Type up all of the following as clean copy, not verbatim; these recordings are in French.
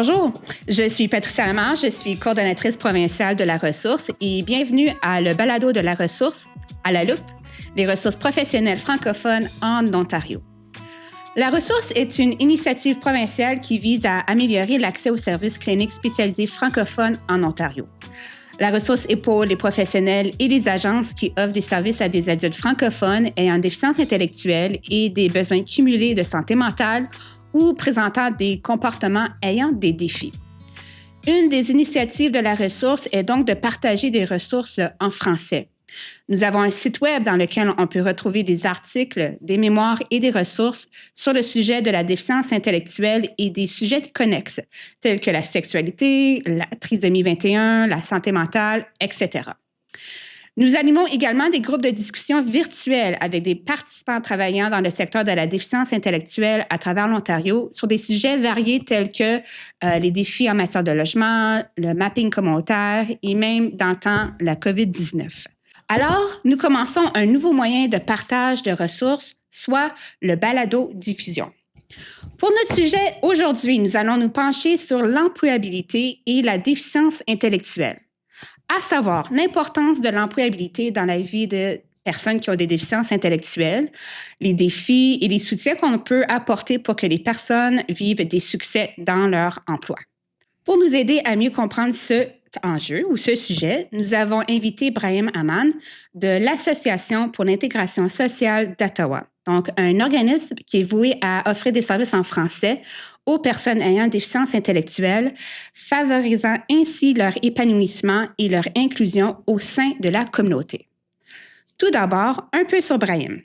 Bonjour, je suis Patricia Lamar, je suis coordonnatrice provinciale de la ressource et bienvenue à le balado de la ressource, à la loupe, les ressources professionnelles francophones en Ontario. La ressource est une initiative provinciale qui vise à améliorer l'accès aux services cliniques spécialisés francophones en Ontario. La ressource épaule les professionnels et les agences qui offrent des services à des adultes francophones ayant déficience intellectuelle et des besoins cumulés de santé mentale ou présentant des comportements ayant des défis. Une des initiatives de la ressource est donc de partager des ressources en français. Nous avons un site web dans lequel on peut retrouver des articles, des mémoires et des ressources sur le sujet de la déficience intellectuelle et des sujets connexes, tels que la sexualité, la trisomie 21, la santé mentale, etc. Nous animons également des groupes de discussion virtuels avec des participants travaillant dans le secteur de la déficience intellectuelle à travers l'Ontario sur des sujets variés tels que les défis en matière de logement, le mapping communautaire et même, dans le temps, la COVID-19. Alors, nous commençons un nouveau moyen de partage de ressources, soit le balado-diffusion. Pour notre sujet aujourd'hui, nous allons nous pencher sur l'employabilité et la déficience intellectuelle, à savoir l'importance de l'employabilité dans la vie de personnes qui ont des déficiences intellectuelles, les défis et les soutiens qu'on peut apporter pour que les personnes vivent des succès dans leur emploi. Pour nous aider à mieux comprendre ce enjeu ou ce sujet, nous avons invité Brahim Aman de l'Association pour l'intégration sociale d'Ottawa, donc un organisme qui est voué à offrir des services en français aux personnes ayant déficience intellectuelle, favorisant ainsi leur épanouissement et leur inclusion au sein de la communauté. Tout d'abord, un peu sur Brahim.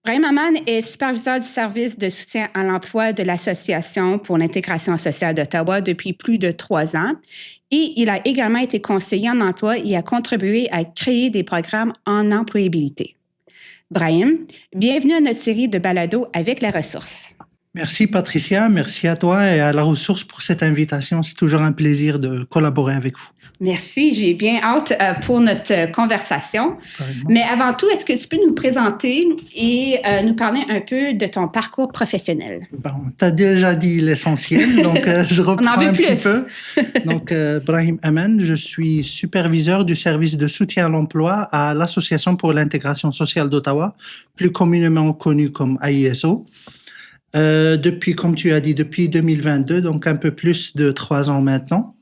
Brahim Aman est superviseur du service de soutien à l'emploi de l'Association pour l'intégration sociale d'Ottawa depuis plus de 3 ans et il a également été conseiller en emploi et a contribué à créer des programmes en employabilité. Brahim, bienvenue à notre série de balados avec la ressource. Merci Patricia, merci à toi et à la ressource pour cette invitation. C'est toujours un plaisir de collaborer avec vous. Merci, j'ai bien hâte pour notre conversation. Carrément. Mais avant tout, est-ce que tu peux nous présenter et nous parler un peu de ton parcours professionnel? Bon, tu as déjà dit l'essentiel, donc je reprends un petit peu. Donc, Brahim Aman, je suis superviseur du service de soutien à l'emploi à l'Association pour l'intégration sociale d'Ottawa, plus communément connue comme AISO. Depuis, comme tu as dit, depuis 2022, donc un peu plus de 3 ans maintenant.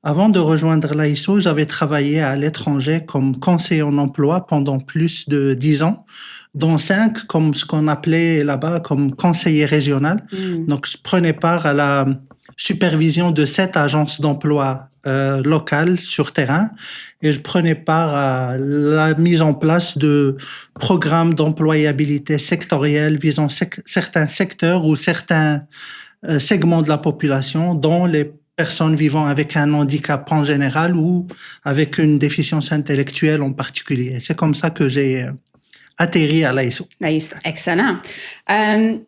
Avant de rejoindre l'AISO, j'avais travaillé à l'étranger comme conseiller en emploi pendant plus de 10 ans, dont 5 comme ce qu'on appelait là-bas comme conseiller régional. Donc, je prenais part à la supervision de 7 agences d'emploi locales sur terrain et je prenais part à la mise en place de programmes d'employabilité sectoriels visant certains secteurs ou certains segments de la population, dont les personnes vivant avec un handicap en général ou avec une déficience intellectuelle en particulier. C'est comme ça que j'ai atterri à l'AISO. Excellent.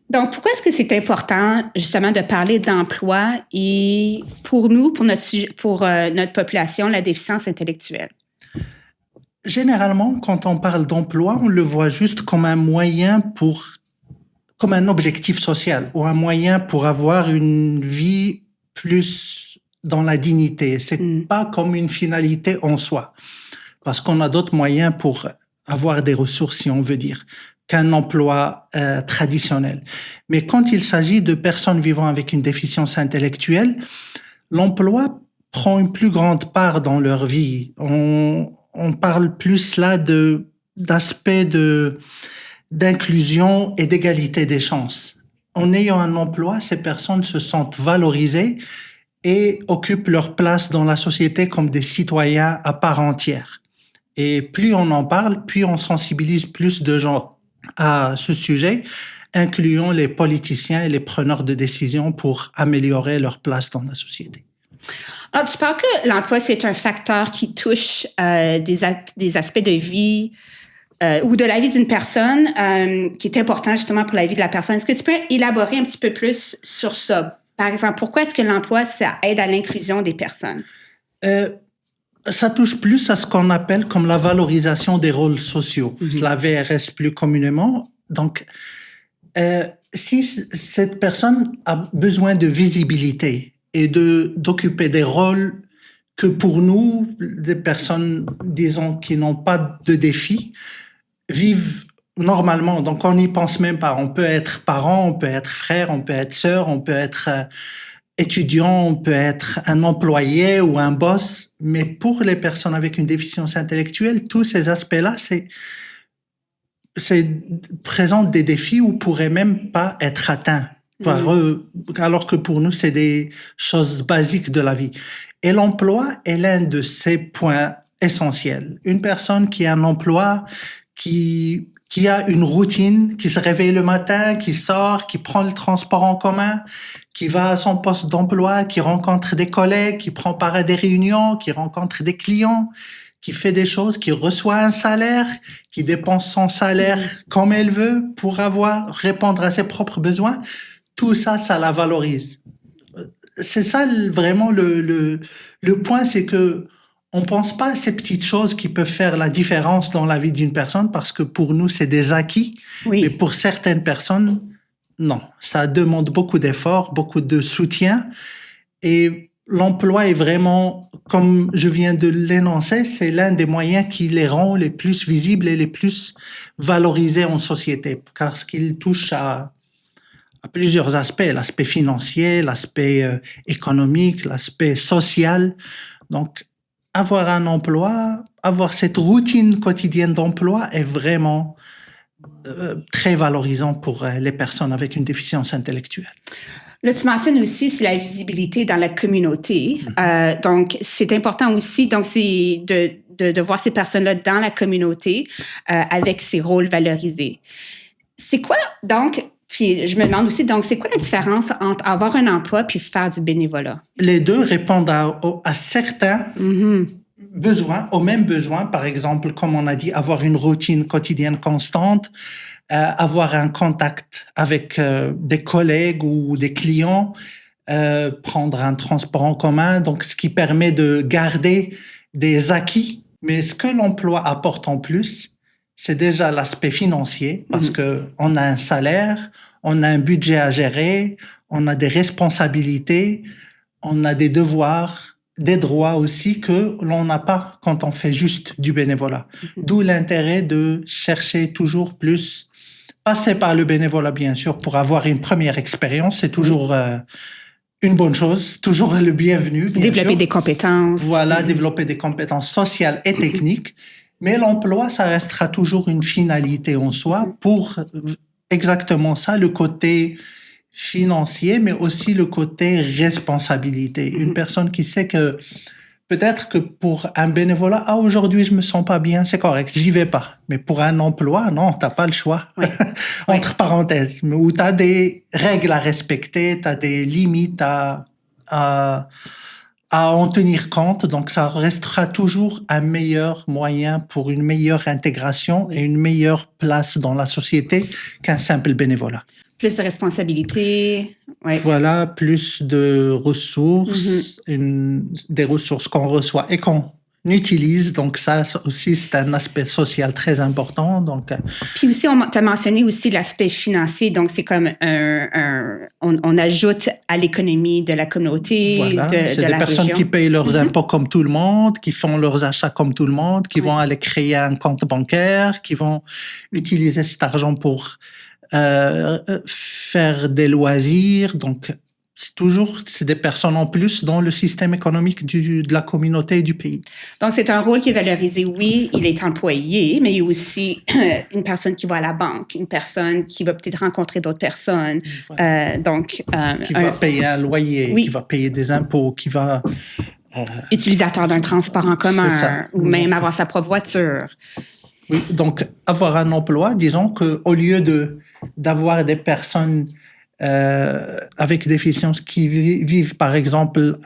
Donc, pourquoi est-ce que c'est important justement de parler d'emploi et pour nous, pour notre population, la déficience intellectuelle? Généralement, quand on parle d'emploi, on le voit juste comme un moyen comme un objectif social ou un moyen pour avoir une vie plus dans la dignité. C'est pas comme une finalité en soi, parce qu'on a d'autres moyens pour avoir des ressources, si on veut dire, qu'un emploi traditionnel. Mais quand il s'agit de personnes vivant avec une déficience intellectuelle, l'emploi prend une plus grande part dans leur vie. On parle plus là d'aspects d'inclusion et d'égalité des chances. En ayant un emploi, ces personnes se sentent valorisées et occupent leur place dans la société comme des citoyens à part entière. Et plus on en parle, plus on sensibilise plus de gens à ce sujet, incluant les politiciens et les preneurs de décision pour améliorer leur place dans la société. Alors, tu parles que l'emploi, c'est un facteur qui touche des aspects de vie ou de la vie d'une personne qui est important justement pour la vie de la personne. Est-ce que tu peux élaborer un petit peu plus sur ça? Par exemple, pourquoi est-ce que l'emploi, ça aide à l'inclusion des personnes? Ça touche plus à ce qu'on appelle comme la valorisation des rôles sociaux, la VRS plus communément. Donc, si cette personne a besoin de visibilité et d'occuper des rôles que pour nous, des personnes, disons, qui n'ont pas de défis, vivent normalement. Donc, on n'y pense même pas. On peut être parent, on peut être frère, on peut être sœur, on peut être étudiant, on peut être un employé ou un boss. Mais pour les personnes avec une déficience intellectuelle, tous ces aspects-là, présente des défis ou pourraient même pas être atteints par eux, alors que pour nous, c'est des choses basiques de la vie. Et l'emploi est l'un de ces points essentiels. Une personne qui a un emploi, qui a une routine, qui se réveille le matin, qui sort, qui prend le transport en commun, qui va à son poste d'emploi, qui rencontre des collègues, qui prend part à des réunions, qui rencontre des clients, qui fait des choses, qui reçoit un salaire, qui dépense son salaire comme elle veut pour répondre à ses propres besoins. Tout ça, ça la valorise. C'est ça vraiment le point, c'est que on pense pas à ces petites choses qui peuvent faire la différence dans la vie d'une personne parce que pour nous, c'est des acquis. Oui. Mais pour certaines personnes, non. Ça demande beaucoup d'efforts, beaucoup de soutien. Et l'emploi est vraiment, comme je viens de l'énoncer, c'est l'un des moyens qui les rend les plus visibles et les plus valorisés en société parce qu'il touche à plusieurs aspects, l'aspect financier, l'aspect économique, l'aspect social. Donc, avoir un emploi, avoir cette routine quotidienne d'emploi est vraiment très valorisant pour les personnes avec une déficience intellectuelle. Là, tu mentionnes aussi c'est la visibilité dans la communauté. Donc, c'est important aussi. Donc, c'est de voir ces personnes-là dans la communauté avec ces rôles valorisés. C'est quoi, donc, puis je me demande aussi, donc, c'est quoi la différence entre avoir un emploi puis faire du bénévolat? Les deux répondent à certains besoins, aux mêmes besoins. Par exemple, comme on a dit, avoir une routine quotidienne constante, avoir un contact avec des collègues ou des clients, prendre un transport en commun, donc ce qui permet de garder des acquis. Mais ce que l'emploi apporte en plus, c'est déjà l'aspect financier, parce que on a un salaire, on a un budget à gérer, on a des responsabilités, on a des devoirs, des droits aussi que l'on n'a pas quand on fait juste du bénévolat. D'où l'intérêt de chercher toujours plus, passer par le bénévolat bien sûr pour avoir une première expérience, c'est toujours une bonne chose, toujours le bienvenu. Développer des compétences. Voilà, développer des compétences sociales et techniques. Mais l'emploi, ça restera toujours une finalité en soi pour exactement ça, le côté financier, mais aussi le côté responsabilité. Une personne qui sait que peut-être que pour un bénévolat, aujourd'hui, je me sens pas bien, c'est correct, j'y vais pas. Mais pour un emploi, non, t'as pas le choix. Oui. Entre parenthèses, où t'as des règles à respecter, t'as des limites à en tenir compte. Donc, ça restera toujours un meilleur moyen pour une meilleure intégration et une meilleure place dans la société qu'un simple bénévolat. Plus de responsabilités. Ouais. Voilà, plus de ressources, des ressources qu'on reçoit et qu'on utilise. Donc, ça aussi, c'est un aspect social très important. Donc, puis aussi, tu as mentionné aussi l'aspect financier. Donc, c'est comme on ajoute à l'économie de la communauté, voilà, de la région. C'est des personnes qui payent leurs impôts comme tout le monde, qui font leurs achats comme tout le monde, qui vont aller créer un compte bancaire, qui vont utiliser cet argent pour faire des loisirs. Donc, c'est des personnes en plus dans le système économique de la communauté et du pays. Donc, c'est un rôle qui est valorisé. Oui, il est employé, mais il y a aussi une personne qui va à la banque, une personne qui va peut-être rencontrer d'autres personnes. Voilà. Qui va payer un loyer, qui va payer des impôts, qui va... utilisateur d'un transport en commun ou même avoir sa propre voiture. Oui, donc avoir un emploi, disons qu'au lieu d'avoir des personnes avec déficience qui vivent, par exemple,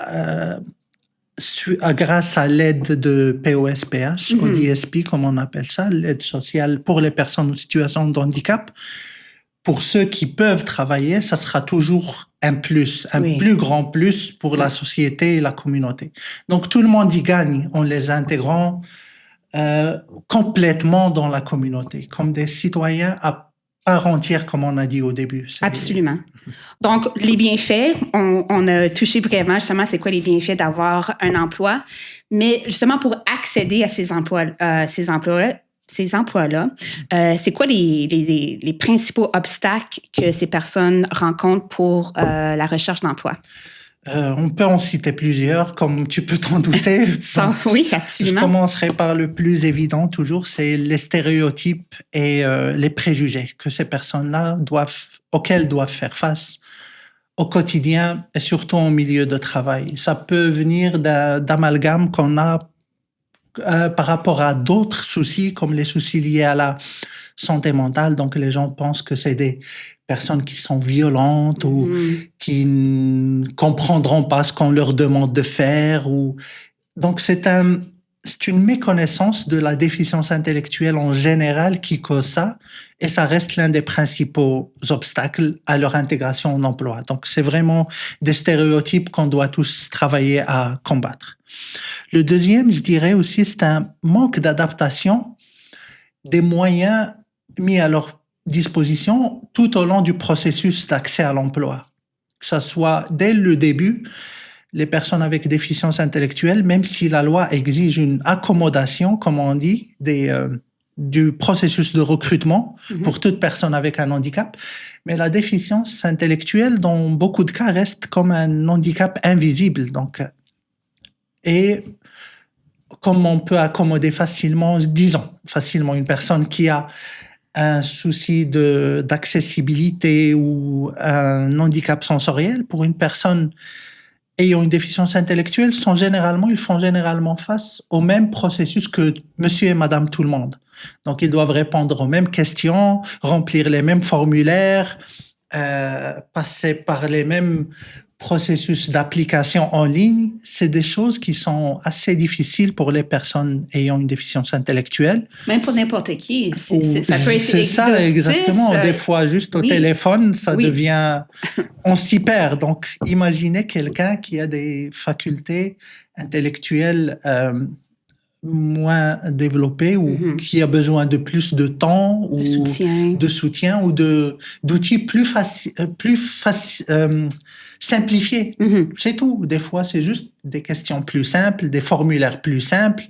grâce à l'aide de POSPH, ou DSP, comme on appelle ça, l'aide sociale pour les personnes en situation de handicap, pour ceux qui peuvent travailler, ça sera toujours un plus, un plus grand plus pour la société et la communauté. Donc, tout le monde y gagne en les intégrant complètement dans la communauté, comme des citoyens à part entière, comme on a dit au début. Absolument. Donc, les bienfaits, on a touché vraiment justement c'est quoi les bienfaits d'avoir un emploi, mais justement pour accéder à ces emplois-là, c'est quoi les principaux obstacles que ces personnes rencontrent pour la recherche d'emploi? On peut en citer plusieurs, comme tu peux t'en douter. Oui, absolument. Je commencerai par le plus évident toujours, c'est les stéréotypes et les préjugés que ces personnes-là auxquels doivent faire face au quotidien et surtout en milieu de travail. Ça peut venir d'amalgames qu'on a par rapport à d'autres soucis, comme les soucis liés à la santé mentale. Donc, les gens pensent que c'est des personnes qui sont violentes ou qui ne comprendront pas ce qu'on leur demande de faire. Donc, c'est une méconnaissance de la déficience intellectuelle en général qui cause ça, et ça reste l'un des principaux obstacles à leur intégration en emploi. Donc, c'est vraiment des stéréotypes qu'on doit tous travailler à combattre. Le deuxième, je dirais aussi, c'est un manque d'adaptation des moyens mis à leur disposition tout au long du processus d'accès à l'emploi. Que ce soit dès le début, les personnes avec déficience intellectuelle, même si la loi exige une accommodation, comme on dit, du processus de recrutement pour toute personne avec un handicap, mais la déficience intellectuelle, dans beaucoup de cas, reste comme un handicap invisible. Donc, et comme on peut accommoder facilement, disons, facilement une personne qui a un souci d'accessibilité ou un handicap sensoriel, pour une personne ayant une déficience intellectuelle, ils font généralement face au même processus que monsieur et madame tout le monde. Donc, ils doivent répondre aux mêmes questions, remplir les mêmes formulaires, passer par les mêmes processus d'application en ligne. C'est des choses qui sont assez difficiles pour les personnes ayant une déficience intellectuelle. Même pour n'importe qui. Ça peut être c'est ça, exactement. Des fois, juste au téléphone, ça devient... On s'y perd. Donc, imaginez quelqu'un qui a des facultés intellectuelles moins développées ou qui a besoin de plus de temps ou de soutien ou d'outils plus simplifiés. C'est tout. Des fois, c'est juste des questions plus simples, des formulaires plus simples,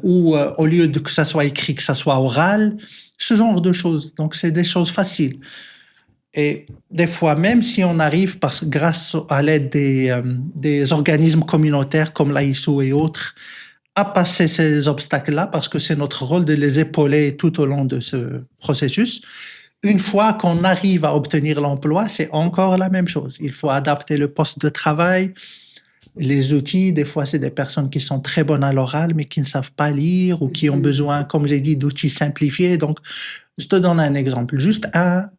ou au lieu de que ça soit écrit, que ça soit oral, ce genre de choses. Donc, c'est des choses faciles. Et des fois, même si on arrive, grâce à l'aide des organismes communautaires comme l'AISO et autres, à passer ces obstacles-là, parce que c'est notre rôle de les épauler tout au long de ce processus. Une fois qu'on arrive à obtenir l'emploi, c'est encore la même chose. Il faut adapter le poste de travail, les outils. Des fois, c'est des personnes qui sont très bonnes à l'oral, mais qui ne savent pas lire ou qui ont besoin, comme j'ai dit, d'outils simplifiés. Donc, je te donne un exemple. Juste un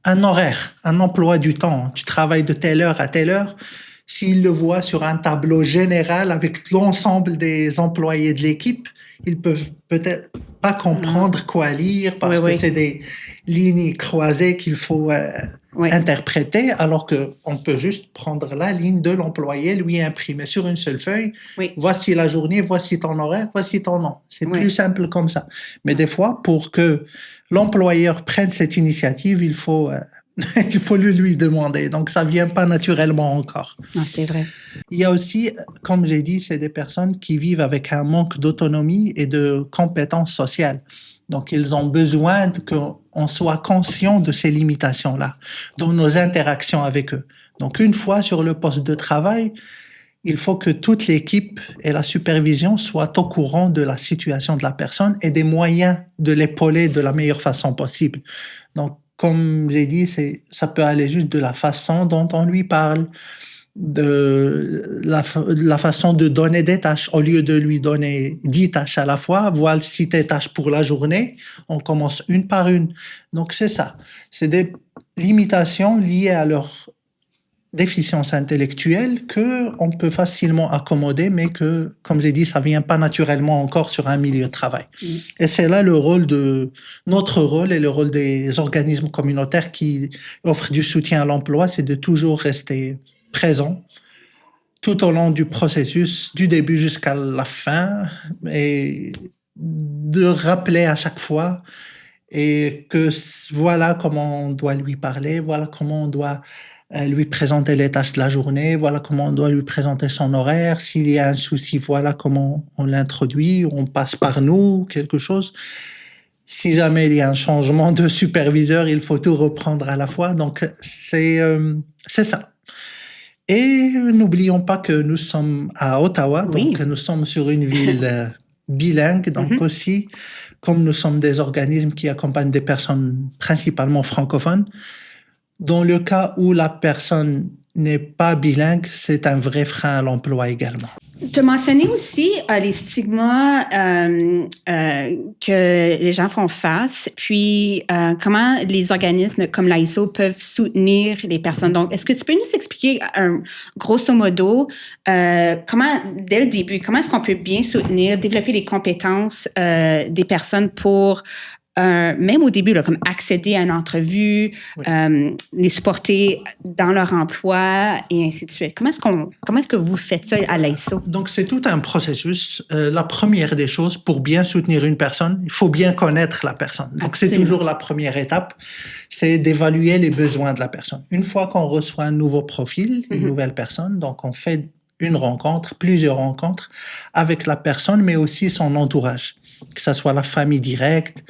horaire, un emploi du temps. Tu travailles de telle heure à telle heure. S'ils le voient sur un tableau général avec l'ensemble des employés de l'équipe, ils peuvent peut-être pas comprendre quoi lire parce que c'est des lignes croisées qu'il faut interpréter, alors qu'on peut juste prendre la ligne de l'employé, lui imprimer sur une seule feuille. Voici la journée, voici ton horaire, voici ton nom. C'est plus simple comme ça. Mais des fois, pour que l'employeur prenne cette initiative, il faut le lui demander. Donc, ça ne vient pas naturellement encore. Non, c'est vrai. Il y a aussi, comme j'ai dit, c'est des personnes qui vivent avec un manque d'autonomie et de compétences sociales. Donc, ils ont besoin qu'on soit conscient de ces limitations-là dans nos interactions avec eux. Donc, une fois sur le poste de travail, il faut que toute l'équipe et la supervision soient au courant de la situation de la personne et des moyens de l'épauler de la meilleure façon possible. Donc, comme j'ai dit, ça peut aller juste de la façon dont on lui parle, de la façon de donner des tâches. Au lieu de lui donner 10 tâches à la fois, voici tes tâches pour la journée, on commence une par une. Donc, c'est ça. C'est des limitations liées à leur déficience intellectuelle qu'on peut facilement accommoder, mais que, comme j'ai dit, ça ne vient pas naturellement encore sur un milieu de travail. Et c'est là notre rôle et le rôle des organismes communautaires qui offrent du soutien à l'emploi, c'est de toujours rester présent tout au long du processus, du début jusqu'à la fin, et de rappeler à chaque fois et que voilà comment on doit lui parler, voilà comment on doit lui présenter les tâches de la journée, voilà comment on doit lui présenter son horaire. S'il y a un souci, voilà comment on l'introduit, on passe par nous, quelque chose. Si jamais il y a un changement de superviseur, il faut tout reprendre à la fois. Donc, c'est ça. Et n'oublions pas que nous sommes à Ottawa, donc nous sommes sur une ville bilingue. Donc aussi, comme nous sommes des organismes qui accompagnent des personnes principalement francophones, dans le cas où la personne n'est pas bilingue, c'est un vrai frein à l'emploi également. Tu as mentionné aussi les stigmas que les gens font face, puis comment les organismes comme l'AISO peuvent soutenir les personnes. Donc, est-ce que tu peux nous expliquer, grosso modo, comment, dès le début, comment est-ce qu'on peut bien soutenir, développer les compétences des personnes pour même au début, là, comme accéder à une entrevue, les supporter dans leur emploi et ainsi de suite. Comment est-ce que vous faites ça à l'AISO? Donc, c'est tout un processus. La première des choses, pour bien soutenir une personne, il faut bien connaître la personne. Donc, c'est toujours la première étape, c'est d'évaluer les besoins de la personne. Une fois qu'on reçoit un nouveau profil, une nouvelle personne, donc on fait une rencontre, plusieurs rencontres avec la personne, mais aussi son entourage, que ce soit la famille directe.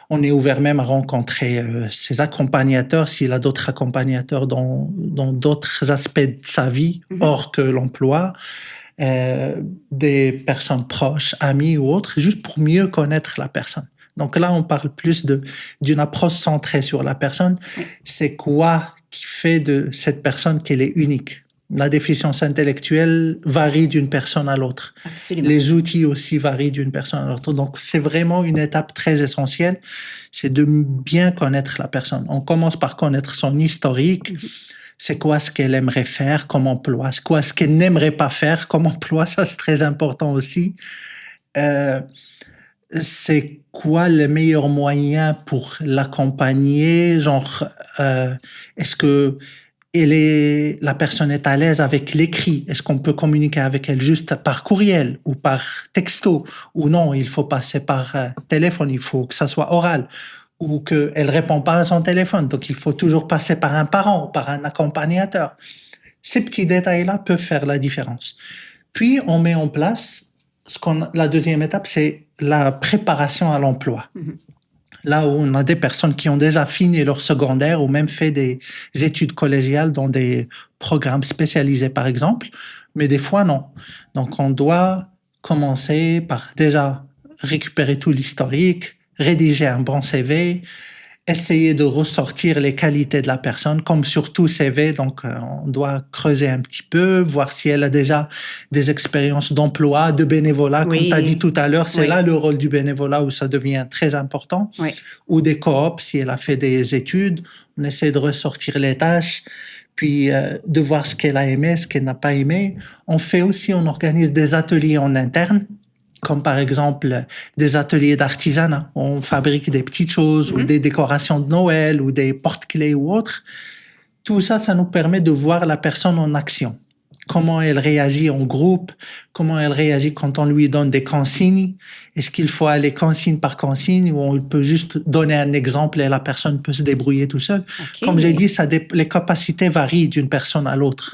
On est ouvert même à rencontrer ses accompagnateurs, s'il a d'autres accompagnateurs dans d'autres aspects de sa vie, hors que l'emploi, des personnes proches, amis ou autres, juste pour mieux connaître la personne. Donc là, on parle plus d'une approche centrée sur la personne. C'est quoi qui fait de cette personne qu'elle est unique? La déficience intellectuelle varie d'une personne à l'autre. Absolument. Les outils aussi varient d'une personne à l'autre. Donc, c'est vraiment une étape très essentielle, c'est de bien connaître la personne. On commence par connaître son historique. C'est quoi ce qu'elle aimerait faire comme emploi? C'est quoi ce qu'elle n'aimerait pas faire comme emploi? Ça, c'est très important aussi. C'est quoi le meilleur moyen pour l'accompagner? Genre, est-ce que la personne est à l'aise avec l'écrit? Est-ce qu'on peut communiquer avec elle juste par courriel ou par texto? Ou non, il faut passer par téléphone, il faut que ça soit oral. Ou qu'elle ne répond pas à son téléphone, donc il faut toujours passer par un parent, par un accompagnateur. Ces petits détails-là peuvent faire la différence. Puis, on met en place, la deuxième étape, c'est la préparation à l'emploi. Là où on a des personnes qui ont déjà fini leur secondaire ou même fait des études collégiales dans des programmes spécialisés, par exemple, mais des fois, non. Donc, on doit commencer par déjà récupérer tout l'historique, rédiger un bon CV, essayer de ressortir les qualités de la personne, comme sur tout CV. Donc, on doit creuser un petit peu, voir si elle a déjà des expériences d'emploi, de bénévolat. Comme tu as dit tout à l'heure, c'est là le rôle du bénévolat où ça devient très important. Ou des coops, si elle a fait des études. On essaie de ressortir les tâches, puis de voir ce qu'elle a aimé, ce qu'elle n'a pas aimé. On organise des ateliers en interne, comme par exemple des ateliers d'artisanat. On fabrique des petites choses ou des décorations de Noël ou des porte-clés ou autres. Tout ça, ça nous permet de voir la personne en action. Comment elle réagit en groupe, comment elle réagit quand on lui donne des consignes. Est-ce qu'il faut aller consigne par consigne ou on peut juste donner un exemple et la personne peut se débrouiller tout seul? Comme j'ai dit, les capacités varient d'une personne à l'autre.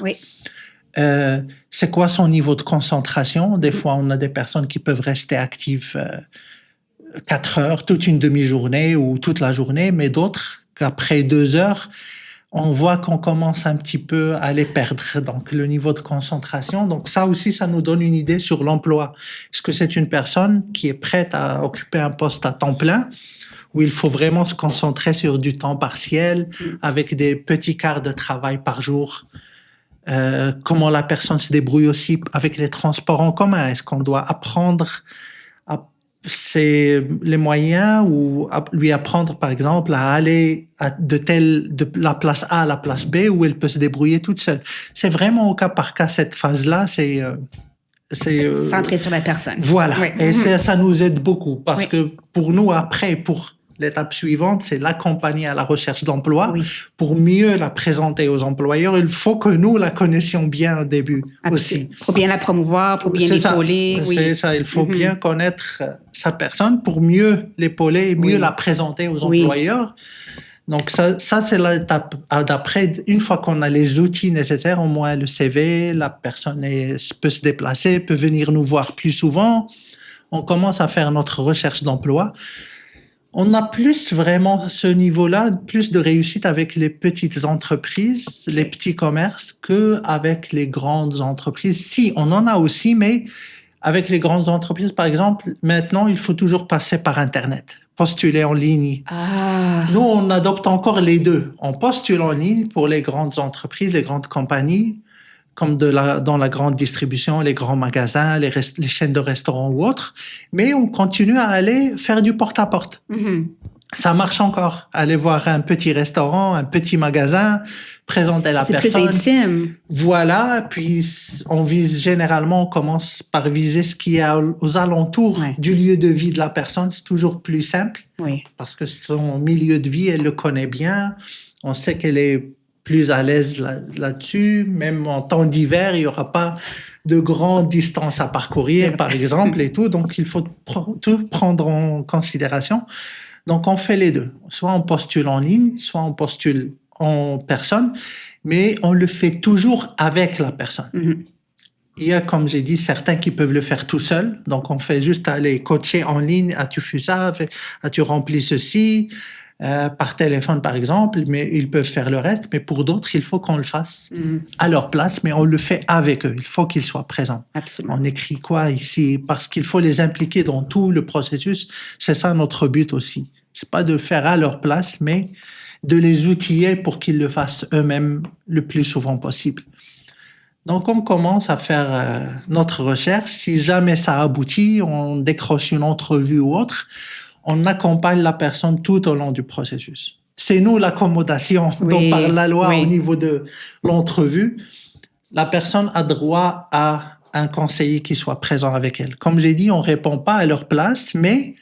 C'est quoi son niveau de concentration? Des fois, on a des personnes qui peuvent rester actives 4 heures, toute une demi-journée ou toute la journée, mais d'autres, qu'après 2 heures, on voit qu'on commence un petit peu à les perdre. Donc, le niveau de concentration. Donc, ça aussi, ça nous donne une idée sur l'emploi. Est-ce que c'est une personne qui est prête à occuper un poste à temps plein, où il faut vraiment se concentrer sur du temps partiel, avec des petits quarts de travail par jour? Comment la personne se débrouille aussi avec les transports en commun? Est-ce qu'on doit apprendre les moyens ou lui apprendre, par exemple, à aller de la place A à la place B où elle peut se débrouiller toute seule? C'est vraiment au cas par cas, cette phase-là, c'est centré sur la personne. Voilà. Et ça nous aide beaucoup parce que pour nous, après, pour L'étape suivante, c'est l'accompagner à la recherche d'emploi. Oui. Pour mieux la présenter aux employeurs, il faut que nous la connaissions bien au début aussi. Pour bien la promouvoir, pour bien l'épauler. C'est ça, il faut bien connaître sa personne pour mieux l'épauler et mieux la présenter aux employeurs. Donc ça c'est l'étape d'après. Une fois qu'on a les outils nécessaires, au moins le CV, la personne peut se déplacer, peut venir nous voir plus souvent. On commence à faire notre recherche d'emploi. On a plus vraiment ce niveau-là, plus de réussite avec les petites entreprises, les petits commerces, qu'avec les grandes entreprises. Si, on en a aussi, mais avec les grandes entreprises, par exemple, maintenant, il faut toujours passer par Internet, postuler en ligne. Nous, on adopte encore les deux. On postule en ligne pour les grandes entreprises, les grandes compagnies, comme dans la grande distribution, les grands magasins, les chaînes de restaurants ou autres, mais on continue à aller faire du porte-à-porte. Ça marche encore. Aller voir un petit restaurant, un petit magasin, présenter la personne. C'est plus intime. Voilà, puis on commence par viser ce qui est aux alentours du lieu de vie de la personne. C'est toujours plus simple, parce que son milieu de vie, elle le connaît bien. On sait qu'elle est plus à l'aise là-dessus. Même en temps d'hiver, il n'y aura pas de grandes distances à parcourir, par exemple, et tout. Donc, il faut tout prendre en considération. Donc, on fait les deux. Soit on postule en ligne, soit on postule en personne, mais on le fait toujours avec la personne. Il y a, comme j'ai dit, certains qui peuvent le faire tout seul. Donc, on fait juste aller coacher en ligne. As-tu fait ça? As-tu rempli ceci? Par téléphone, par exemple, mais ils peuvent faire le reste. Mais pour d'autres, il faut qu'on le fasse à leur place, mais on le fait avec eux. Il faut qu'ils soient présents. Absolument. On écrit quoi ici? Parce qu'il faut les impliquer dans tout le processus. C'est ça notre but aussi. C'est pas de le faire à leur place, mais de les outiller pour qu'ils le fassent eux-mêmes le plus souvent possible. Donc, on commence à faire notre recherche. Si jamais ça aboutit, on décroche une entrevue ou autre, on accompagne la personne tout au long du processus. C'est nous l'accommodation dont parle la loi au niveau de l'entrevue. La personne a droit à un conseiller qui soit présent avec elle. Comme j'ai dit, on répond pas à leur place, mais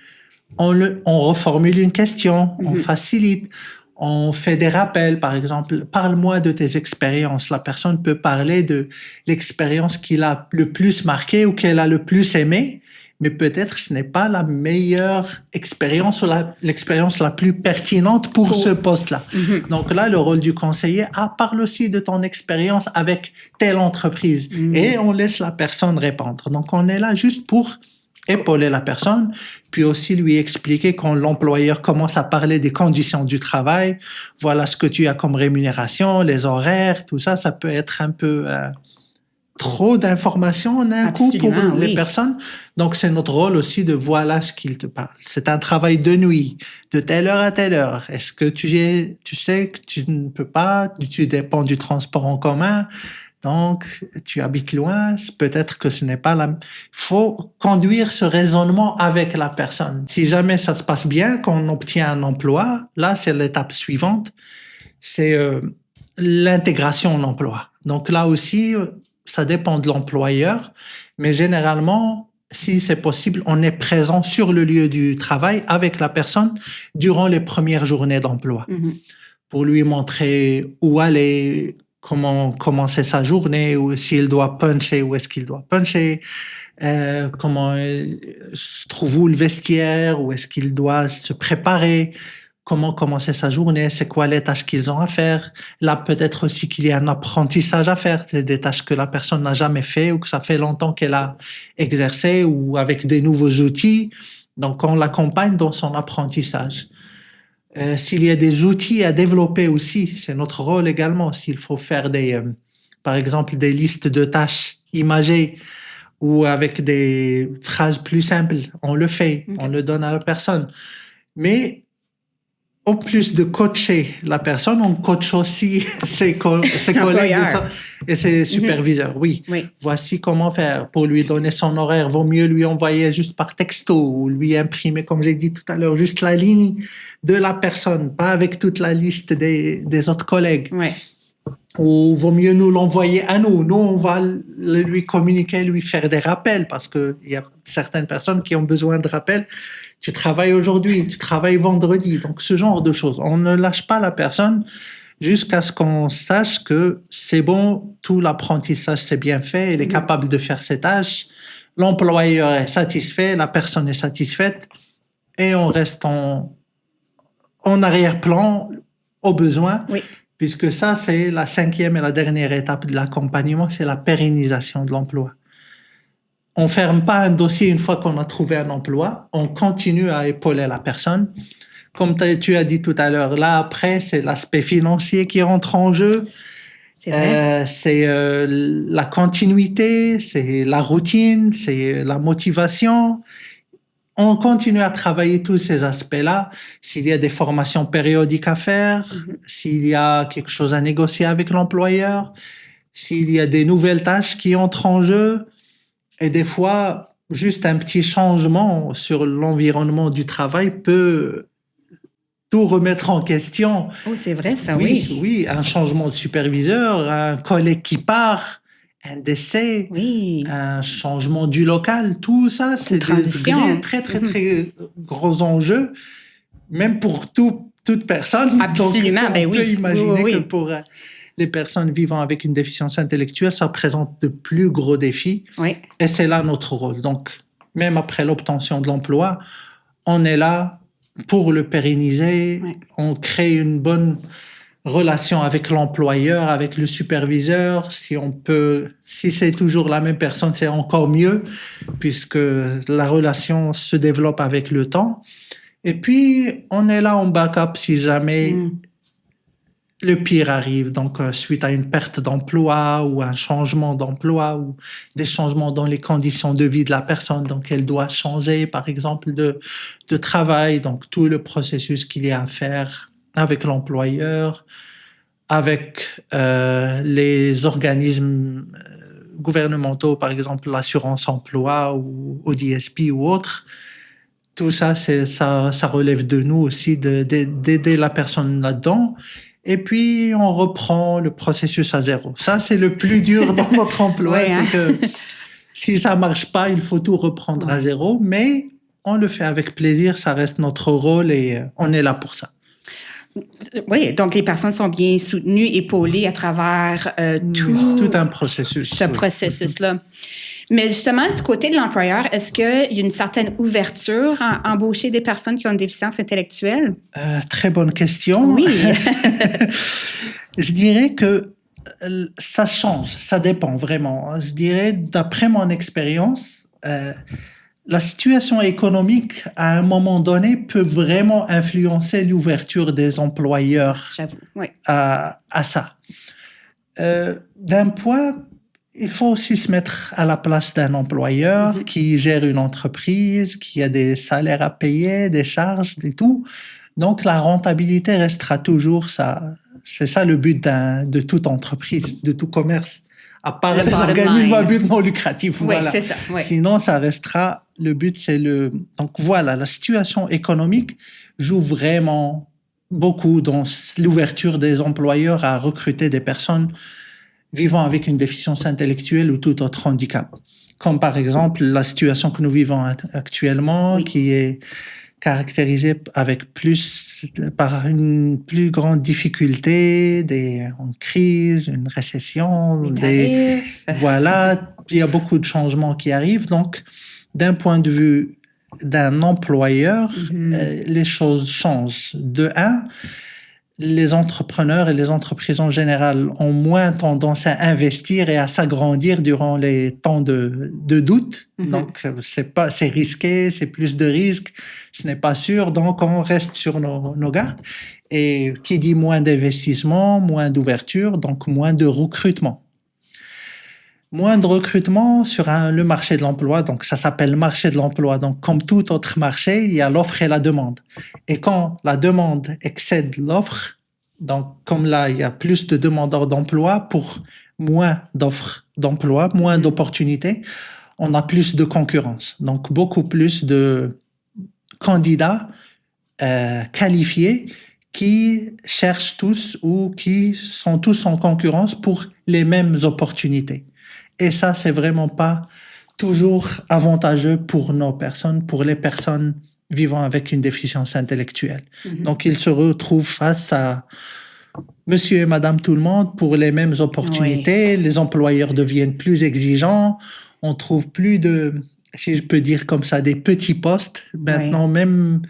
on reformule une question, on facilite, on fait des rappels, par exemple. Parle-moi de tes expériences. La personne peut parler de l'expérience qu'il a le plus marquée ou qu'elle a le plus aimée, mais peut-être ce n'est pas la meilleure expérience ou l'expérience la plus pertinente pour ce poste-là. Donc là, le rôle du conseiller, parle aussi de ton expérience avec telle entreprise. Et on laisse la personne répondre. Donc on est là juste pour épauler la personne, puis aussi lui expliquer quand l'employeur commence à parler des conditions du travail, voilà ce que tu as comme rémunération, les horaires, tout ça, ça peut être un peu trop d'informations en un coup pour les personnes. Donc, c'est notre rôle aussi de voilà ce qu'il te parle. C'est un travail de nuit, de telle heure à telle heure. Est-ce que tu sais que tu ne peux pas, tu dépends du transport en commun, donc tu habites loin, peut-être que ce n'est pas il faut conduire ce raisonnement avec la personne. Si jamais ça se passe bien, qu'on obtient un emploi, là, c'est l'étape suivante, c'est l'intégration en emploi. Donc là aussi, ça dépend de l'employeur, mais généralement, si c'est possible, on est présent sur le lieu du travail avec la personne durant les premières journées d'emploi pour lui montrer où aller, comment commencer sa journée, ou s'il doit puncher, où est-ce qu'il doit puncher, comment se trouve où le vestiaire, où est-ce qu'il doit se préparer, comment commencer sa journée, c'est quoi les tâches qu'ils ont à faire. Là, peut-être aussi qu'il y a un apprentissage à faire, c'est des tâches que la personne n'a jamais fait ou que ça fait longtemps qu'elle a exercé ou avec des nouveaux outils. Donc, on l'accompagne dans son apprentissage. S'il y a des outils à développer aussi, c'est notre rôle également. S'il faut faire par exemple, des listes de tâches imagées ou avec des phrases plus simples, on le fait, on le donne à la personne. Mais en plus de coacher la personne, on coach aussi ses collègues et ses superviseurs. Oui. Voici comment faire. Pour lui donner son horaire, vaut mieux lui envoyer juste par texto ou lui imprimer, comme j'ai dit tout à l'heure, juste la ligne de la personne, pas avec toute la liste des autres collègues. ou vaut mieux nous l'envoyer à nous. Nous, on va lui communiquer, lui faire des rappels parce qu'il y a certaines personnes qui ont besoin de rappels. Tu travailles aujourd'hui, tu travailles vendredi. Donc, ce genre de choses. On ne lâche pas la personne jusqu'à ce qu'on sache que c'est bon, tout l'apprentissage s'est bien fait, elle est capable de faire ses tâches, l'employeur est satisfait, la personne est satisfaite et on reste en arrière-plan au besoin. Oui. Puisque ça, c'est la 5e et la dernière étape de l'accompagnement, c'est la pérennisation de l'emploi. On ne ferme pas un dossier une fois qu'on a trouvé un emploi, on continue à épauler la personne. Comme tu as dit tout à l'heure, là après, c'est l'aspect financier qui rentre en jeu. C'est vrai. C'est la continuité, c'est la routine, c'est la motivation. On continue à travailler tous ces aspects-là. S'il y a des formations périodiques à faire, s'il y a quelque chose à négocier avec l'employeur, s'il y a des nouvelles tâches qui entrent en jeu, et des fois, juste un petit changement sur l'environnement du travail peut tout remettre en question. Oh, c'est vrai, ça, oui. Oui, un changement de superviseur, un collègue qui part, un décès, un changement du local, tout ça, c'est des très, très, très gros enjeux, même pour toute personne. Absolument, donc, on peut imaginer que pour les personnes vivant avec une déficience intellectuelle, ça représente de plus gros défis. Oui. Et c'est là notre rôle. Donc, même après l'obtention de l'emploi, on est là pour le pérenniser. Oui. On crée une bonne relation avec l'employeur, avec le superviseur. Si c'est toujours la même personne, c'est encore mieux, puisque la relation se développe avec le temps. Et puis, on est là en backup si jamais le pire arrive. Donc, suite à une perte d'emploi ou un changement d'emploi ou des changements dans les conditions de vie de la personne. Donc, elle doit changer, par exemple, de travail. Donc, tout le processus qu'il y a à faire avec l'employeur, avec les organismes gouvernementaux, par exemple l'assurance emploi ou ODSP ou autre. Tout ça, ça relève de nous aussi d'aider la personne là-dedans. Et puis, on reprend le processus à zéro. Ça, c'est le plus dur dans notre emploi. Oui, hein? C'est que si ça ne marche pas, il faut tout reprendre à zéro. Mais on le fait avec plaisir, ça reste notre rôle et on est là pour ça. Oui, donc les personnes sont bien soutenues, épaulées à travers tout un processus. Ce processus-là. Mais justement, du côté de l'employeur, est-ce qu'il y a une certaine ouverture à embaucher des personnes qui ont une déficience intellectuelle? Très bonne question. Oui. Je dirais que ça change, ça dépend vraiment. Je dirais, d'après mon expérience, la situation économique, à un moment donné, peut vraiment influencer l'ouverture des employeurs à ça. D'un point, il faut aussi se mettre à la place d'un employeur qui gère une entreprise, qui a des salaires à payer, des charges et tout. Donc, la rentabilité restera toujours ça. C'est ça le but de toute entreprise, de tout commerce. À part les organismes à but non lucratif. Oui, voilà. C'est ça. Oui. Sinon, ça restera... Le but, c'est Donc, voilà, la situation économique joue vraiment beaucoup dans l'ouverture des employeurs à recruter des personnes vivant avec une déficience intellectuelle ou tout autre handicap. Comme par exemple la situation que nous vivons actuellement, qui est caractérisée par une plus grande difficulté, une crise, une récession, voilà, il y a beaucoup de changements qui arrivent. Donc, d'un point de vue d'un employeur, les choses changent. De un, les entrepreneurs et les entreprises en général ont moins tendance à investir et à s'agrandir durant les temps de doute. Donc, c'est risqué, c'est plus de risques, ce n'est pas sûr. Donc, on reste sur nos gardes. Et qui dit moins d'investissement, moins d'ouverture, donc moins de recrutement. Moins de recrutement sur le marché de l'emploi, donc ça s'appelle marché de l'emploi. Donc, comme tout autre marché, il y a l'offre et la demande. Et quand la demande excède l'offre, donc comme là, il y a plus de demandeurs d'emploi pour moins d'offres d'emploi, moins d'opportunités, on a plus de concurrence. Donc, beaucoup plus de candidats qualifiés qui cherchent tous ou qui sont tous en concurrence pour les mêmes opportunités. Et ça, c'est vraiment pas toujours avantageux pour nos personnes, pour les personnes vivant avec une déficience intellectuelle. Donc, ils se retrouvent face à monsieur et madame tout le monde pour les mêmes opportunités. Oui. Les employeurs deviennent plus exigeants. On trouve plus de, si je peux dire comme ça, des petits postes. Maintenant, oui. Même,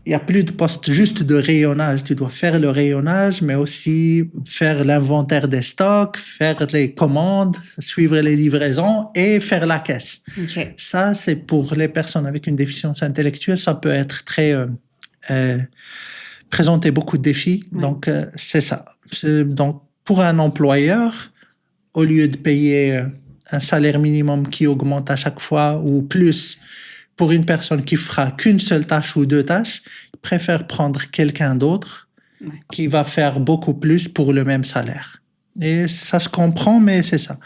il n'y a plus de postes juste de rayonnage. Tu dois faire le rayonnage, mais aussi faire l'inventaire des stocks, faire les commandes, suivre les livraisons et faire la caisse. Okay. Ça, c'est pour les personnes avec une déficience intellectuelle, ça peut être très... présenter beaucoup de défis. Oui. Donc, c'est ça. Donc, pour un employeur, au lieu de payer un salaire minimum qui augmente à chaque fois ou plus pour une personne qui fera qu'une seule tâche ou 2 tâches, il préfère prendre quelqu'un d'autre qui va faire beaucoup plus pour le même salaire. Et ça se comprend, mais c'est ça.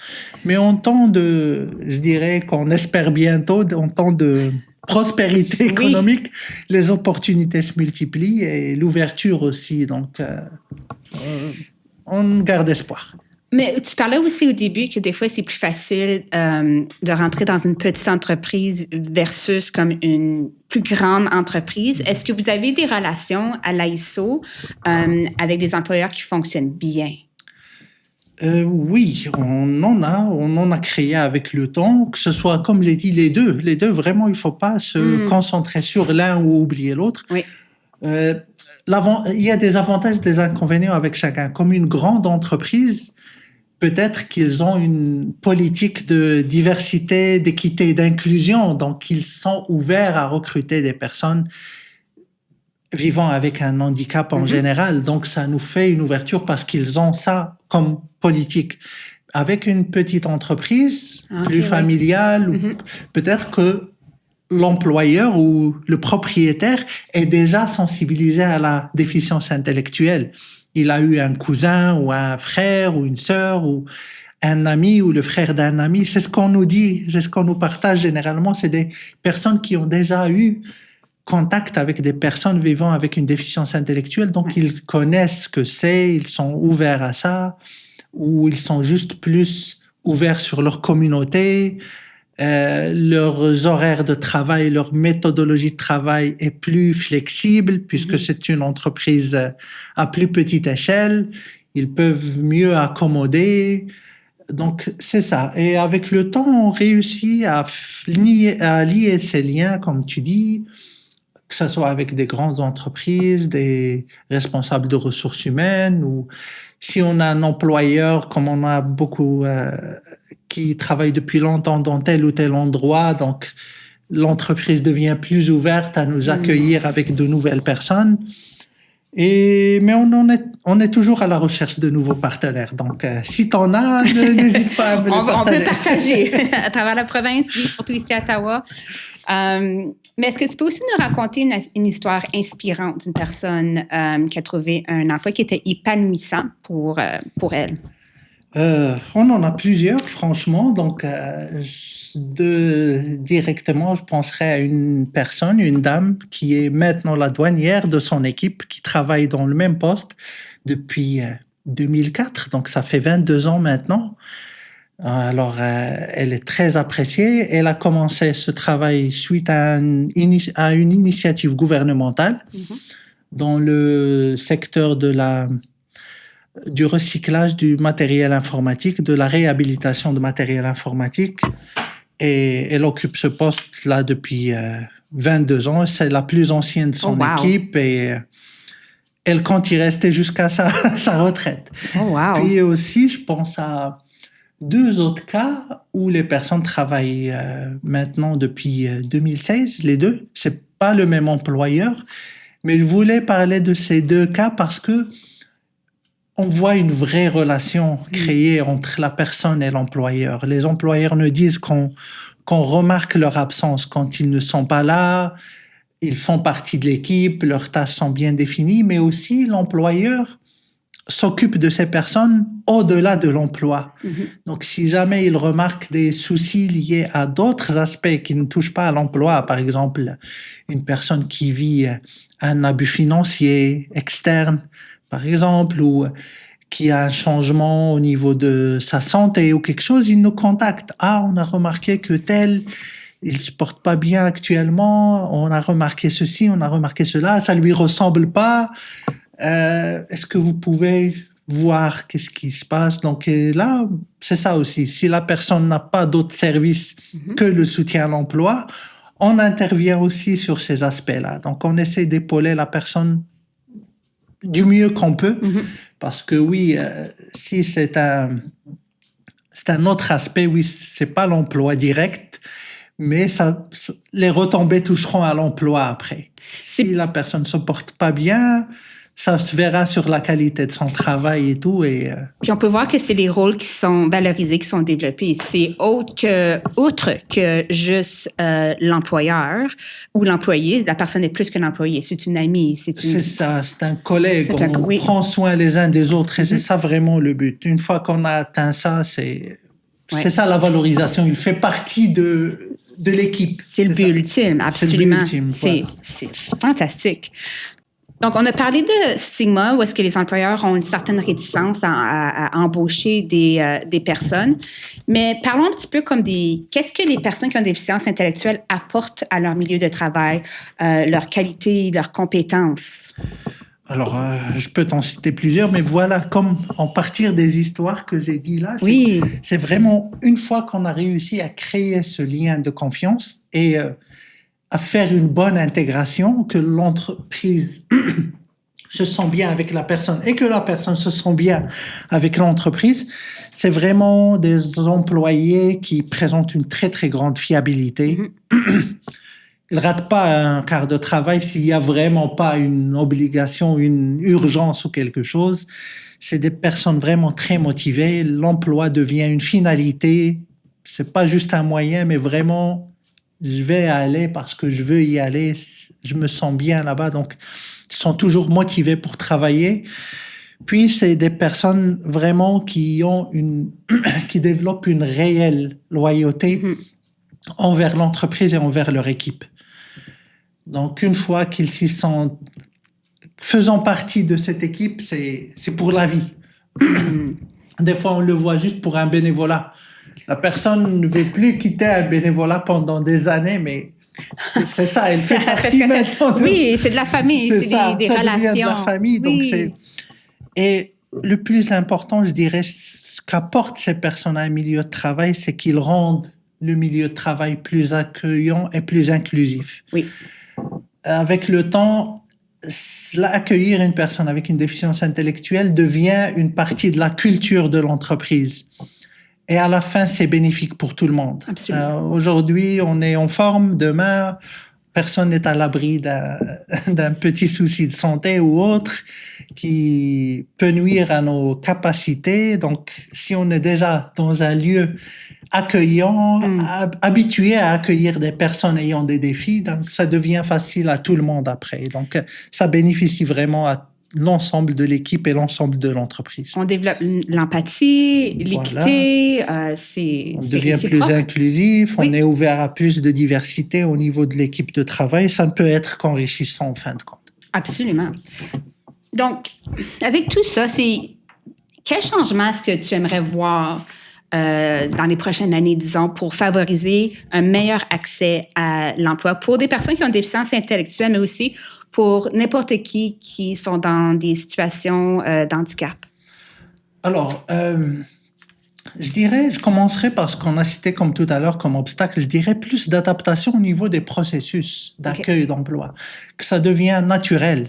Mais en temps de, je dirais qu'on espère bientôt, en temps de prospérité économique, les opportunités se multiplient et l'ouverture aussi. Donc, on garde espoir. Mais tu parlais aussi au début que des fois, c'est plus facile de rentrer dans une petite entreprise versus comme une plus grande entreprise. Est-ce que vous avez des relations à l'AISO avec des employeurs qui fonctionnent bien? Oui, on en a créé avec le temps, que ce soit, comme j'ai dit, les deux, vraiment, il ne faut pas se concentrer sur l'un ou oublier l'autre. Oui. Il y a des avantages et des inconvénients avec chacun. Comme une grande entreprise, peut-être qu'ils ont une politique de diversité, d'équité, d'inclusion, donc ils sont ouverts à recruter des personnes vivant avec un handicap en général. Donc, ça nous fait une ouverture parce qu'ils ont ça comme politique. Avec une petite entreprise, plus familiale, peut-être que l'employeur ou le propriétaire est déjà sensibilisé à la déficience intellectuelle. Il a eu un cousin ou un frère ou une sœur ou un ami ou le frère d'un ami. C'est ce qu'on nous dit, c'est ce qu'on nous partage généralement. C'est des personnes qui ont déjà eu contact avec des personnes vivant avec une déficience intellectuelle, donc ils connaissent ce que c'est, ils sont ouverts à ça, ou ils sont juste plus ouverts sur leur communauté, leurs horaires de travail, leur méthodologie de travail est plus flexible puisque c'est une entreprise à plus petite échelle, ils peuvent mieux accommoder. Donc, c'est ça. Et avec le temps, on réussit à lier ces liens, comme tu dis, que ce soit avec des grandes entreprises, des responsables de ressources humaines, ou si on a un employeur, comme on a beaucoup qui travaillent depuis longtemps dans tel ou tel endroit, donc l'entreprise devient plus ouverte à nous accueillir avec de nouvelles personnes. Mais on est toujours à la recherche de nouveaux partenaires. Donc, si tu en as, n'hésite pas à me les partager. On peut partager à travers la province, surtout ici à Ottawa. Mais est-ce que tu peux aussi nous raconter une histoire inspirante d'une personne qui a trouvé un emploi qui était épanouissant pour elle? On en a plusieurs, franchement. Donc, directement, je penserais à une personne, une dame, qui est maintenant la douanière de son équipe, qui travaille dans le même poste depuis 2004. Donc, ça fait 22 ans maintenant. Alors, elle est très appréciée. Elle a commencé ce travail suite à une initiative gouvernementale dans le secteur du recyclage du matériel informatique, de la réhabilitation de matériel informatique. Et elle occupe ce poste-là depuis 22 ans. C'est la plus ancienne de son équipe et elle compte y rester jusqu'à sa retraite. Puis aussi, je pense à 2 autres cas où les personnes travaillent maintenant depuis 2016, les deux. C'est pas le même employeur, mais je voulais parler de ces 2 cas parce que on voit une vraie relation créée entre la personne et l'employeur. Les employeurs nous disent qu'on remarque leur absence quand ils ne sont pas là, ils font partie de l'équipe, leurs tâches sont bien définies, mais aussi l'employeur s'occupe de ces personnes au-delà de l'emploi. Donc, si jamais il remarque des soucis liés à d'autres aspects qui ne touchent pas à l'emploi, par exemple, une personne qui vit un abus financier externe, par exemple, ou qui a un changement au niveau de sa santé ou quelque chose, il nous contacte. Ah, on a remarqué que tel, il se porte pas bien actuellement, on a remarqué ceci, on a remarqué cela, ça lui ressemble pas. Est-ce que vous pouvez voir qu'est-ce qui se passe? Donc là, c'est ça aussi. Si la personne n'a pas d'autres services que le soutien à l'emploi, on intervient aussi sur ces aspects-là. Donc on essaie d'épauler la personne du mieux qu'on peut, parce que oui, si c'est un autre aspect, oui, c'est pas l'emploi direct, mais les retombées toucheront à l'emploi après. Si la personne se porte pas bien, ça se verra sur la qualité de son travail et tout. Puis on peut voir que c'est les rôles qui sont valorisés, qui sont développés. C'est autre que juste l'employeur ou l'employé. La personne est plus que l'employé. C'est une amie. C'est ça, c'est un collègue. On prend soin les uns des autres et c'est ça vraiment le but. Une fois qu'on a atteint ça, c'est ça la valorisation. Il fait partie de l'équipe. C'est le but ultime, absolument. C'est le but ultime, c'est fantastique. Donc, on a parlé de stigma, où est-ce que les employeurs ont une certaine réticence à embaucher des personnes. Mais parlons un petit peu comme qu'est-ce que les personnes qui ont des déficiences intellectuelles apportent à leur milieu de travail, leur qualité, leurs compétences? Alors, je peux t'en citer plusieurs, mais voilà, comme en partir des histoires que j'ai dit là, c'est vraiment une fois qu'on a réussi à créer ce lien de confiance et à faire une bonne intégration, que l'entreprise se sent bien avec la personne et que la personne se sent bien avec l'entreprise, c'est vraiment des employés qui présentent une très, très grande fiabilité. Ils ne ratent pas un quart de travail s'il n'y a vraiment pas une obligation, une urgence ou quelque chose. C'est des personnes vraiment très motivées. L'emploi devient une finalité. Ce n'est pas juste un moyen, mais vraiment... Je vais aller parce que je veux y aller, je me sens bien là-bas, donc ils sont toujours motivés pour travailler. Puis c'est des personnes vraiment qui développent une réelle loyauté envers l'entreprise et envers leur équipe. Donc une fois qu'ils s'y sentent faisant partie de cette équipe, c'est pour la vie. Des fois on le voit juste pour un bénévolat. La personne ne veut plus quitter un bénévolat pendant des années, mais c'est ça, elle fait partie maintenant. Oui, c'est de la famille, c'est des relations. Ça devient de la famille, donc Et le plus important, je dirais, ce qu'apportent ces personnes à un milieu de travail, c'est qu'ils rendent le milieu de travail plus accueillant et plus inclusif. Oui. Avec le temps, accueillir une personne avec une déficience intellectuelle devient une partie de la culture de l'entreprise. Et à la fin, c'est bénéfique pour tout le monde. Aujourd'hui, on est en forme. Demain, personne n'est à l'abri d'un petit souci de santé ou autre qui peut nuire à nos capacités. Donc, si on est déjà dans un lieu accueillant, habitué à accueillir des personnes ayant des défis, donc ça devient facile à tout le monde après. Donc, ça bénéficie vraiment à l'ensemble de l'équipe et l'ensemble de l'entreprise. On développe l'empathie, l'équité, on devient plus inclusif, on est ouvert à plus de diversité au niveau de l'équipe de travail. Ça ne peut être qu'enrichissant en fin de compte. Absolument. Donc, avec tout ça, quel changement est-ce que tu aimerais voir dans les prochaines années, disons, pour favoriser un meilleur accès à l'emploi pour des personnes qui ont des déficiences intellectuelles, mais aussi pour n'importe qui sont dans des situations d'handicap? Alors, je commencerai par ce qu'on a cité comme tout à l'heure comme obstacle, je dirais plus d'adaptation au niveau des processus d'accueil d'emploi, que ça devient naturel,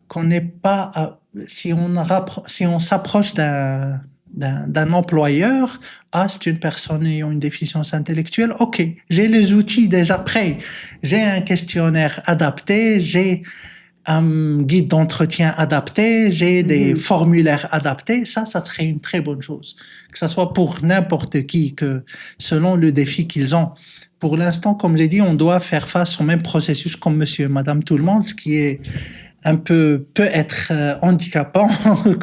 qu'on n'est pas... si on s'approche d'un employeur, c'est une personne ayant une déficience intellectuelle, ok, j'ai les outils déjà prêts, j'ai un questionnaire adapté, j'ai un guide d'entretien adapté, j'ai des formulaires adaptés, ça serait une très bonne chose. Que ce soit pour n'importe qui, que selon le défi qu'ils ont. Pour l'instant, comme j'ai dit, on doit faire face au même processus comme monsieur et madame tout le monde, ce qui est peut être handicapant,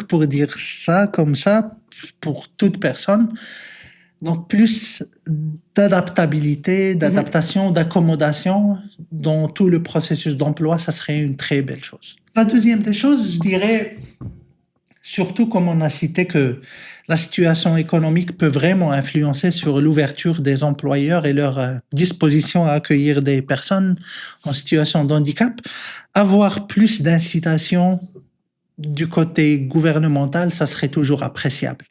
pour dire ça comme ça, pour toute personne. Donc, plus d'adaptabilité, d'adaptation, d'accommodation dans tout le processus d'emploi, ça serait une très belle chose. La deuxième des choses, je dirais, surtout comme on a cité que la situation économique peut vraiment influencer sur l'ouverture des employeurs et leur disposition à accueillir des personnes en situation de handicap, avoir plus d'incitation du côté gouvernemental, ça serait toujours appréciable.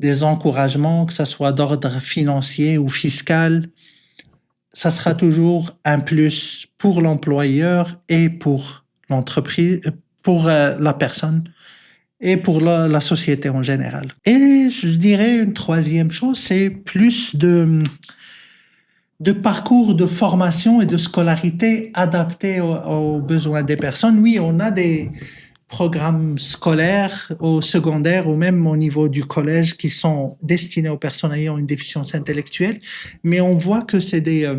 Des encouragements, que ce soit d'ordre financier ou fiscal, ça sera toujours un plus pour l'employeur et pour l'entreprise, pour la personne et pour la société en général. Et je dirais une troisième chose, c'est plus de parcours de formation et de scolarité adaptés aux besoins des personnes. Oui, on a des programmes scolaires au secondaire ou même au niveau du collège qui sont destinés aux personnes ayant une déficience intellectuelle, mais on voit que c'est des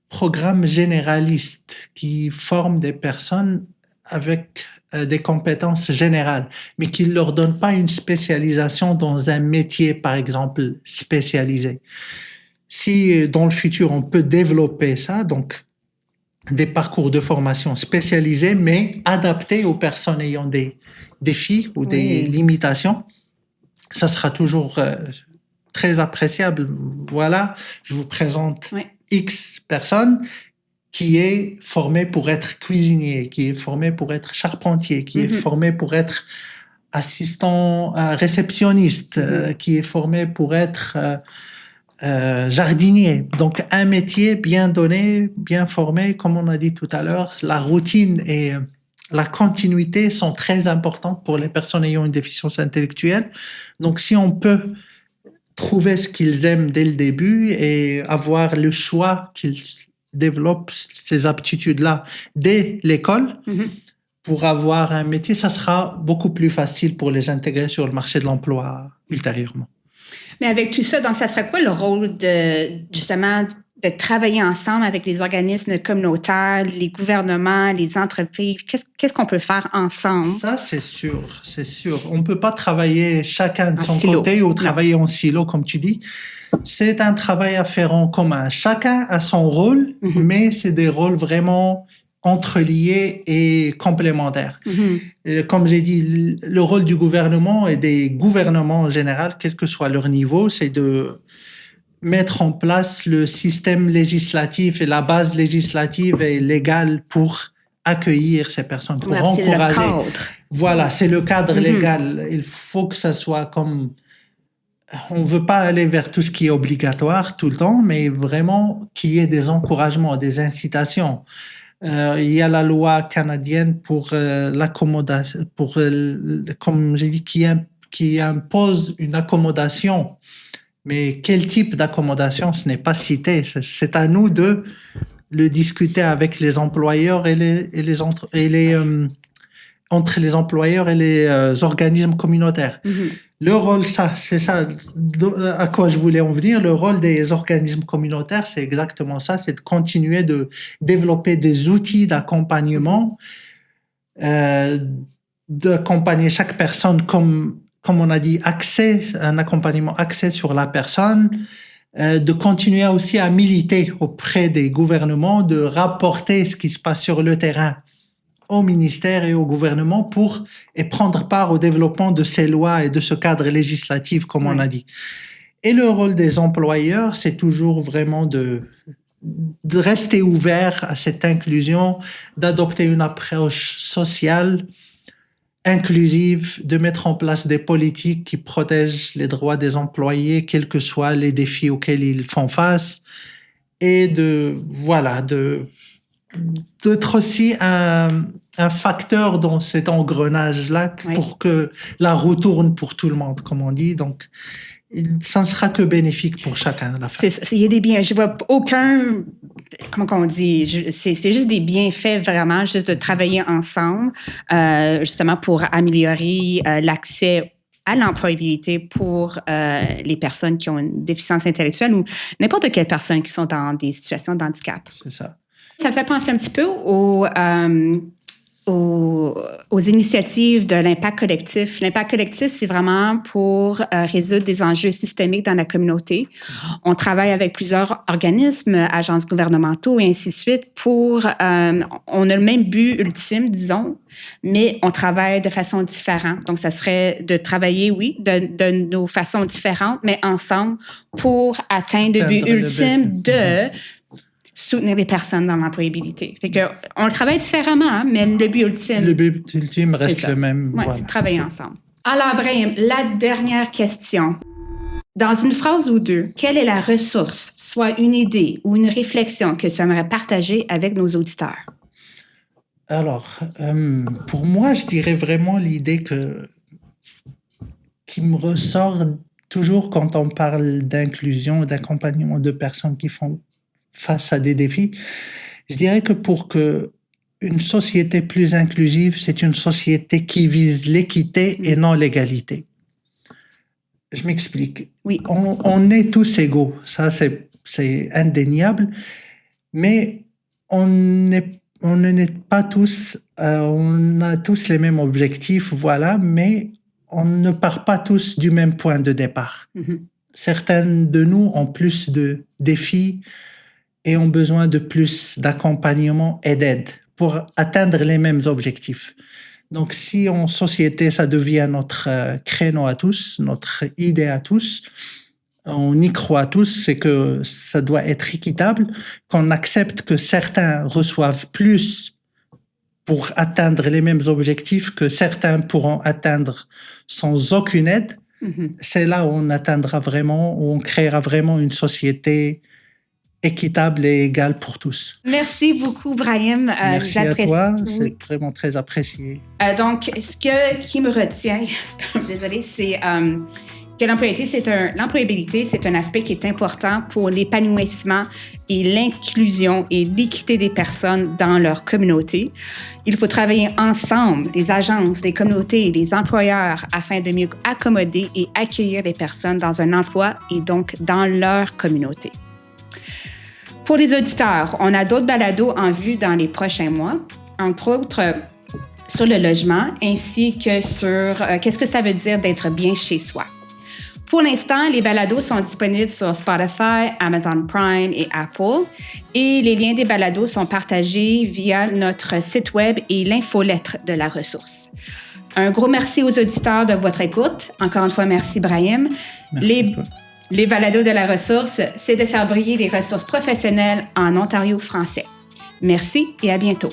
programmes généralistes qui forment des personnes avec des compétences générales, mais qui ne leur donnent pas une spécialisation dans un métier, par exemple, spécialisé. Si dans le futur, on peut développer ça, donc des parcours de formation spécialisés, mais adaptés aux personnes ayant des défis ou des limitations, ça sera toujours très appréciable. Voilà, je vous présente X personnes qui est formé pour être cuisinier, qui est formé pour être charpentier, qui est formé pour être assistant réceptionniste, qui est formé pour être jardinier. Donc, un métier bien donné, bien formé, comme on a dit tout à l'heure, la routine et la continuité sont très importantes pour les personnes ayant une déficience intellectuelle. Donc, si on peut trouver ce qu'ils aiment dès le début et avoir le choix qu'ils développent ces aptitudes-là dès l'école, pour avoir un métier, ça sera beaucoup plus facile pour les intégrer sur le marché de l'emploi ultérieurement. Mais avec tout ça, donc ça serait quoi le rôle justement de travailler ensemble avec les organismes communautaires, les gouvernements, les entreprises? Qu'est-ce qu'on peut faire ensemble? Ça, c'est sûr, c'est sûr. On ne peut pas travailler chacun de son côté ou travailler en silo, comme tu dis. C'est un travail à faire en commun. Chacun a son rôle, mais c'est des rôles vraiment entreliés et complémentaires. Comme j'ai dit, le rôle du gouvernement et des gouvernements en général, quel que soit leur niveau, c'est de mettre en place le système législatif et la base législative et légale pour accueillir ces personnes, pour encourager. C'est le cadre. Voilà, c'est le cadre légal. Il faut que ça soit comme... On ne veut pas aller vers tout ce qui est obligatoire tout le temps, mais vraiment qu'il y ait des encouragements, des incitations. Il y a la loi canadienne pour l'accommodation, comme j'ai dit, qui impose une accommodation. Mais quel type d'accommodation, ce n'est pas cité. C'est à nous de le discuter avec les employeurs entre les employeurs et les organismes communautaires. Le rôle, c'est ça à quoi je voulais en venir. Le rôle des organismes communautaires, c'est exactement ça, c'est de continuer de développer des outils d'accompagnement, d'accompagner chaque personne comme on a dit, un accompagnement axé sur la personne, de continuer aussi à militer auprès des gouvernements, de rapporter ce qui se passe sur le terrain au ministère et au gouvernement et prendre part au développement de ces lois et de ce cadre législatif, comme on a dit. Et le rôle des employeurs, c'est toujours vraiment de rester ouvert à cette inclusion, d'adopter une approche sociale, inclusive, de mettre en place des politiques qui protègent les droits des employés, quels que soient les défis auxquels ils font face, et d'être aussi un facteur dans cet engrenage-là pour que la roue tourne pour tout le monde, comme on dit. Donc, ça ne sera que bénéfique pour chacun à la fin. Il y a des biens. Je vois aucun... Comment on dit? C'est juste des bienfaits, vraiment, juste de travailler ensemble, justement pour améliorer l'accès à l'employabilité pour les personnes qui ont une déficience intellectuelle ou n'importe quelle personne qui sont dans des situations de handicap. C'est ça. Ça me fait penser un petit peu aux aux initiatives de l'impact collectif. L'impact collectif, c'est vraiment pour résoudre des enjeux systémiques dans la communauté. On travaille avec plusieurs organismes, agences gouvernementaux et ainsi de suite pour... on a le même but ultime, disons, mais on travaille de façon différente. Donc, ça serait de travailler, oui, de nos façons différentes, mais ensemble pour atteindre le but ultime de... soutenir les personnes dans l'employabilité. Fait que, on le travaille différemment, hein, mais le but ultime... Le but ultime reste le même. Oui, c'est de travailler ensemble. Alors, Brahim, la dernière question. Dans une phrase ou deux, quelle est la ressource, soit une idée ou une réflexion que tu aimerais partager avec nos auditeurs? Alors, pour moi, je dirais vraiment l'idée qui me ressort toujours quand on parle d'inclusion, d'accompagnement de personnes qui font face à des défis. Je dirais que pour qu'une société plus inclusive, c'est une société qui vise l'équité et non l'égalité. Je m'explique. Oui. On est tous égaux, ça c'est indéniable, mais on ne n'est pas tous, on a tous les mêmes objectifs, voilà, mais on ne part pas tous du même point de départ. Mm-hmm. Certains de nous ont plus de défis et ont besoin de plus d'accompagnement et d'aide pour atteindre les mêmes objectifs. Donc, si en société, ça devient notre créneau à tous, notre idée à tous, on y croit tous, c'est que ça doit être équitable, qu'on accepte que certains reçoivent plus pour atteindre les mêmes objectifs que certains pourront atteindre sans aucune aide. Mm-hmm. C'est là où on atteindra vraiment, où on créera vraiment une société équitable et égale pour tous. Merci beaucoup, Brahim. Merci à toi, c'est vraiment très apprécié. Donc, ce qui me retient, désolée, c'est que l'employabilité, c'est un aspect qui est important pour l'épanouissement et l'inclusion et l'équité des personnes dans leur communauté. Il faut travailler ensemble, les agences, les communautés et les employeurs, afin de mieux accommoder et accueillir les personnes dans un emploi et donc dans leur communauté. Pour les auditeurs, on a d'autres balados en vue dans les prochains mois, entre autres sur le logement, ainsi que sur qu'est-ce que ça veut dire d'être bien chez soi. Pour l'instant, les balados sont disponibles sur Spotify, Amazon Prime et Apple, et les liens des balados sont partagés via notre site web et l'infolettre de la ressource. Un gros merci aux auditeurs de votre écoute. Encore une fois, merci Brahim. Merci. Les balados de la ressource, c'est de faire briller les ressources professionnelles en Ontario français. Merci et à bientôt.